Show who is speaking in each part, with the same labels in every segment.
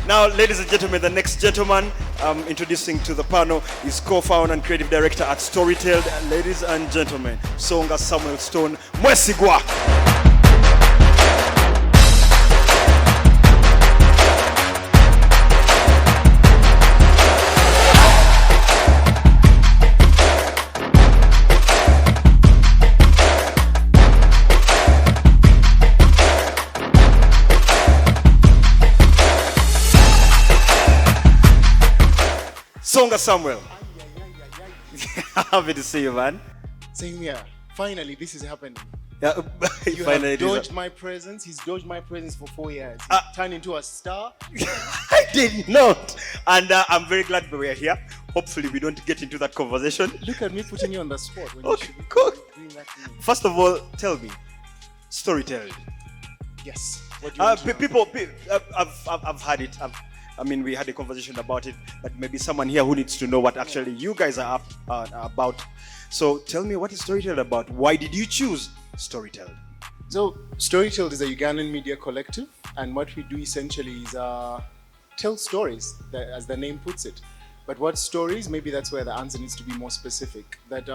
Speaker 1: Now, ladies and gentlemen, the next gentleman I'm introducing to the panel is co-founder and creative director at StoryTELD. Ladies and gentlemen, SONGA Samuel Stone Mwesigwa. SONGA Samuel. Happy to see you, man.
Speaker 2: Same here. Finally, this is happening.
Speaker 1: Yeah,
Speaker 2: You have dodged my presence. He's dodged my presence for 4 years. Turned into a star.
Speaker 1: I did not. And I'm very glad that we are here. Hopefully, we don't get into that conversation.
Speaker 2: Look at me putting you on the spot. When
Speaker 1: Okay,
Speaker 2: you should be
Speaker 1: cool.
Speaker 2: doing that to me.
Speaker 1: First of all, tell me, StoryTELD.
Speaker 2: Yes. What do you want to know?
Speaker 1: People, I've had it. We had a conversation about it, but maybe someone here who needs to know what actually you guys are up about. So tell me, what is StoryTELD about? Why did you choose StoryTELD?
Speaker 2: So, StoryTELD is a Ugandan media collective, and what we do essentially is tell stories, as the name puts it. But what stories? Maybe that's where the answer needs to be more specific. That,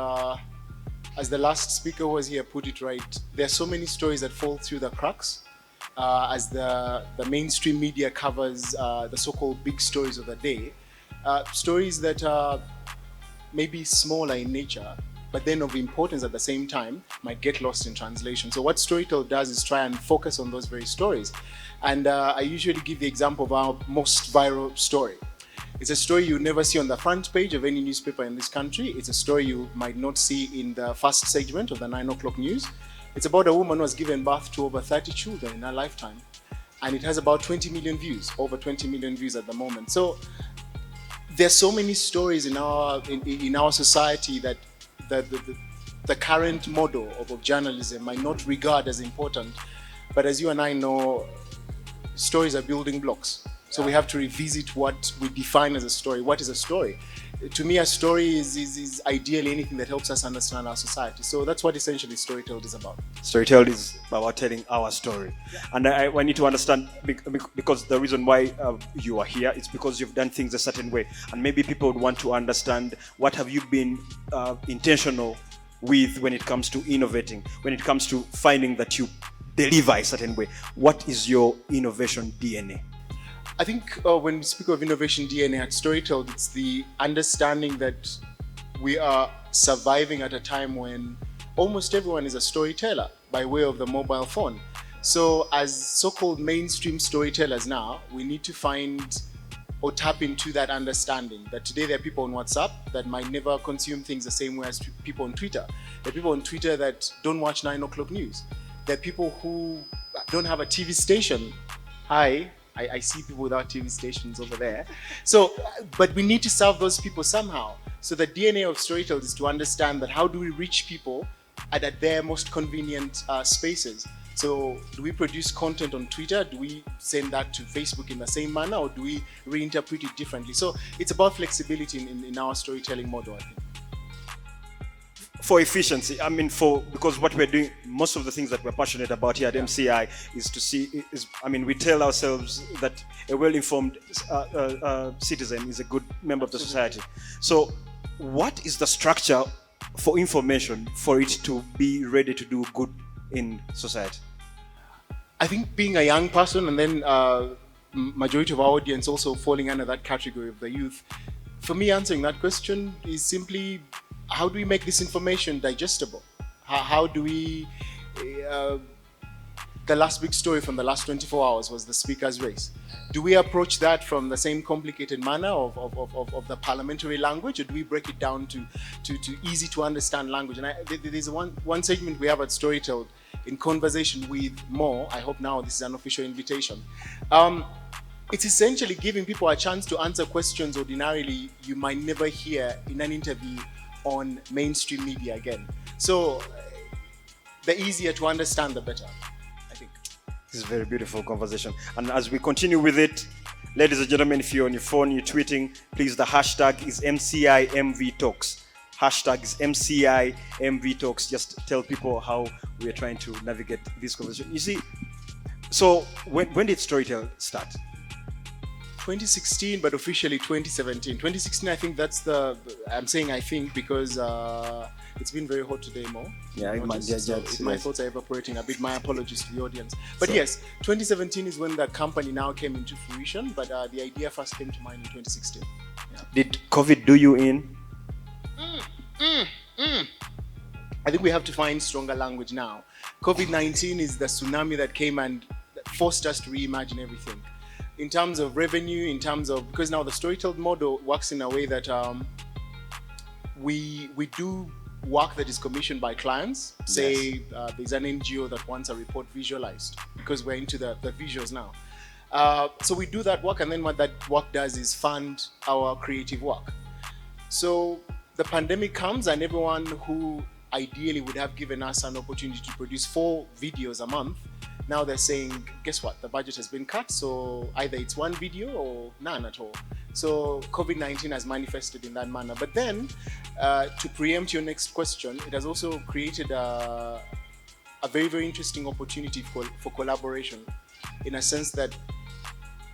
Speaker 2: as the last speaker was here put it right, there are so many stories that fall through the cracks. As the mainstream media covers the so-called big stories of the day, stories that are maybe smaller in nature, but then of importance at the same time, might get lost in translation. So what StoryTELD does is try and focus on those very stories. And I usually give the example of our most viral story. It's a story you never see on the front page of any newspaper in this country. It's a story you might not see in the first segment of the 9 o'clock news. It's about a woman who has given birth to over 30 children in her lifetime. And it has about 20 million views, over 20 million views at the moment. So there's so many stories in our society that the current model of journalism might not regard as important. But as you and I know, stories are building blocks. So we have to revisit what we define as a story. What is a story? To me, a story is ideally anything that helps us understand our society. So that's what essentially StoryTELD is about.
Speaker 1: StoryTELD is about telling our story. Yeah. And I need to understand, because the reason why you are here is because you've done things a certain way. And maybe people would want to understand, what have you been intentional with when it comes to innovating, when it comes to finding that you deliver a certain way? What is your innovation DNA?
Speaker 2: I think when we speak of innovation DNA at StoryTELD, it's the understanding that we are surviving at a time when almost everyone is a storyteller by way of the mobile phone. So as so-called mainstream storytellers now, we need to find or tap into that understanding that today there are people on WhatsApp that might never consume things the same way as people on Twitter. There are people on Twitter that don't watch 9 o'clock news. There are people who don't have a TV station. I see people without TV stations over there. So, but we need to serve those people somehow. So the DNA of StoryTELD is to understand that how do we reach people at their most convenient spaces. So do we produce content on Twitter? Do we send that to Facebook in the same manner, or do we reinterpret it differently? So it's about flexibility in our storytelling model, I think.
Speaker 1: For efficiency, because what we're doing, most of the things that we're passionate about here at MCI we tell ourselves that a well-informed citizen is a good member of the society. So what is the structure for information for it to be ready to do good in society?
Speaker 2: I think being a young person, and then majority of our audience also falling under that category of the youth, for me answering that question is simply, how do we make this information digestible? How do we... the last big story from the last 24 hours was the speaker's race. Do we approach that from the same complicated manner of the parliamentary language, or do we break it down to easy to understand language? And there's one segment we have at StoryTELD in conversation with more. I hope now this is an official invitation. It's essentially giving people a chance to answer questions ordinarily you might never hear in an interview on mainstream media again. So the easier to understand, the better, I think.
Speaker 1: This is a very beautiful conversation. And as we continue with it, ladies and gentlemen, if you're on your phone, you're tweeting, please, the hashtag is MCIMVTalks. Hashtag is MCIMVTalks. Just tell people how we are trying to navigate this conversation. You see, so when did StoryTELD start?
Speaker 2: 2016, but officially 2017. 2016, I think that's I'm saying I think because it's been very hot today, Mo.
Speaker 1: Yeah,
Speaker 2: my thoughts are evaporating a bit. My apologies to the audience. But yes, 2017 is when the company now came into fruition, but the idea first came to mind in 2016. Yeah.
Speaker 1: Did COVID do you in?
Speaker 2: I think we have to find stronger language now. COVID-19 is the tsunami that came and forced us to reimagine everything. In terms of revenue, because now the StoryTELD model works in a way that we do work that is commissioned by clients. Say there's an NGO that wants a report visualized, because we're into the visuals now. So we do that work, and then what that work does is fund our creative work. So the pandemic comes, and everyone who ideally would have given us an opportunity to produce 4 videos a month, now they're saying, guess what? The budget has been cut, so either it's 1 video or none at all. So COVID-19 has manifested in that manner. But then, to preempt your next question, it has also created a very, very interesting opportunity for collaboration, in a sense that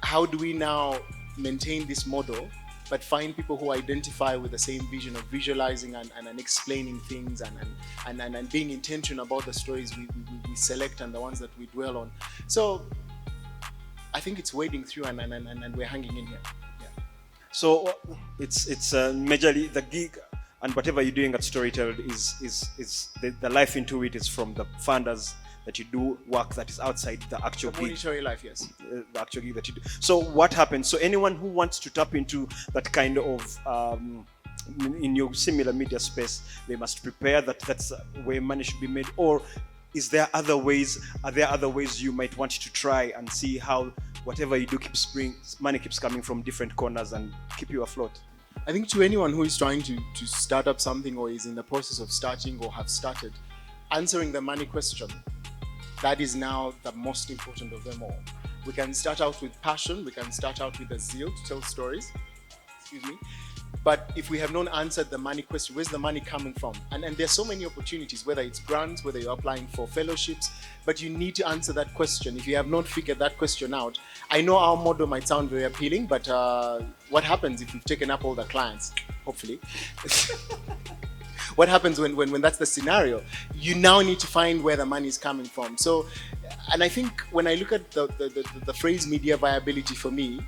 Speaker 2: how do we now maintain this model but find people who identify with the same vision of visualizing and explaining things and being intentional about the stories we select and the ones that we dwell on. So I think it's wading through and we're hanging in here. Yeah.
Speaker 1: So it's majorly the gig and whatever you're doing at StoryTELD is the life into it is from the funders that you do work that is outside the actual gig.
Speaker 2: Monetary life, yes.
Speaker 1: The actual gig that you do. So what happens? So anyone who wants to tap into that kind of in your similar media space, they must prepare that's where money should be made. Or is there other ways? Are there other ways you might want to try and see how whatever you do money keeps coming from different corners and keep you afloat?
Speaker 2: I think to anyone who is trying to start up something or is in the process of starting or have started, answering the money question, that is now the most important of them all. We can start out with passion, we can start out with a zeal to tell stories, but if we have not answered the money question, where's the money coming from? And there's so many opportunities, whether it's grants, whether you're applying for fellowships, but you need to answer that question. If you have not figured that question out, I know our model might sound very appealing, but what happens if we've taken up all the clients? Hopefully. What happens when that's the scenario? You now need to find where the money is coming from. So, and I think when I look at the phrase media viability, for me,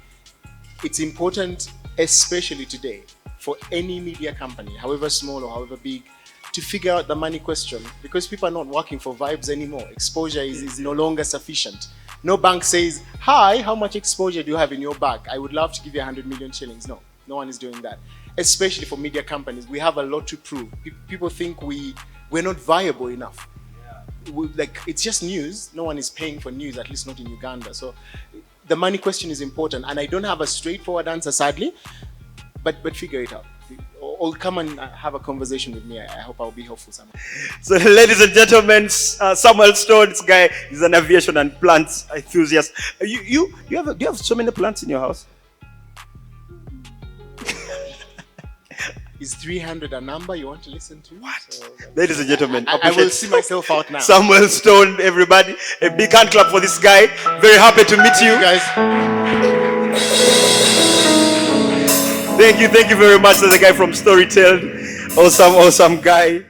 Speaker 2: it's important, especially today, for any media company, however small or however big, to figure out the money question, because people are not working for vibes anymore. Exposure is no longer sufficient. No bank says, hi, how much exposure do you have in your bag? I would love to give you 100 million shillings. No one is doing that. Especially for media companies, we have a lot to prove. People think we're not viable enough. It's just news. No one is paying for news, at least not in Uganda. So the money question is important, and I don't have a straightforward answer, sadly, but figure it out. Or come and have a conversation with me. I hope I'll be helpful somehow.
Speaker 1: So, ladies and gentlemen, Samuel Stone, this guy is an aviation and plants enthusiast. Do you have so many plants in your house?
Speaker 2: Is 300 a number you want to listen to?
Speaker 1: What? So, ladies and gentlemen,
Speaker 2: I will see myself out now.
Speaker 1: Samuel Stone, everybody. A big hand clap for this guy. Very happy to meet you.
Speaker 2: Guys.
Speaker 1: Thank you very much to the guy from StoryTELD. Awesome guy.